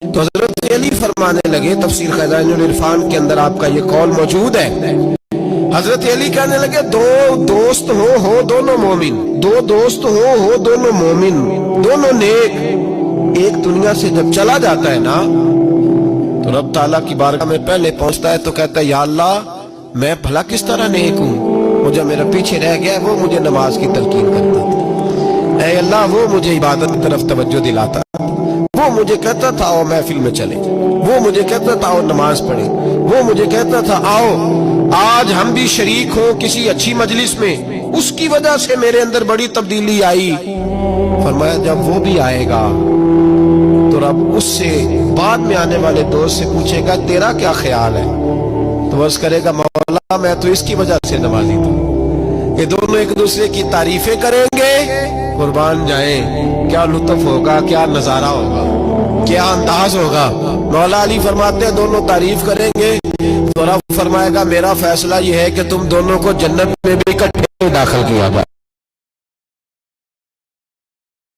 تو حضرت علی فرمانے لگے، تفسیر خزائن العرفان کے اندر آپ کا یہ قول موجود ہے، حضرت علی کہنے لگے دو دوست ہو دونوں مومن، دو دوست ہو دونوں مومن، دونوں نیک، ایک دنیا سے جب چلا جاتا ہے نا تو رب تعالیٰ کی بارگاہ میں پہلے پہنچتا ہے تو کہتا ہے یا اللہ میں بھلا کس طرح نیک ہوں، وہ جو میرا پیچھے رہ گیا ہے وہ مجھے نماز کی تلقین کرتا تھا، اے اللہ وہ مجھے عبادت کی طرف توجہ دلاتا، وہ مجھے کہتا تھا آؤ محفل میں چلے، وہ مجھے کہتا تھا آؤ نماز پڑھے، وہ مجھے کہتا تھا آؤ آج ہم بھی شریک ہوں کسی اچھی مجلس میں، اس کی وجہ سے میرے اندر بڑی تبدیلی آئی۔ فرمایا جب وہ بھی آئے گا تو رب اس سے بعد میں آنے والے دوست سے پوچھے گا تیرا کیا خیال ہے، تو وہ کرے گا مولا میں تو اس کی وجہ سے نمازی تھا۔ یہ دونوں ایک دوسرے کی تعریفیں کریں گے، قربان جائیں کیا لطف ہوگا، کیا نظارہ ہوگا، کیا انداز ہوگا۔ مولا علی فرماتے ہیں دونوں تعریف کریں گے تو رب فرمائے گا میرا فیصلہ یہ ہے کہ تم دونوں کو جنت میں بھی اکٹھے داخل کیا جائے۔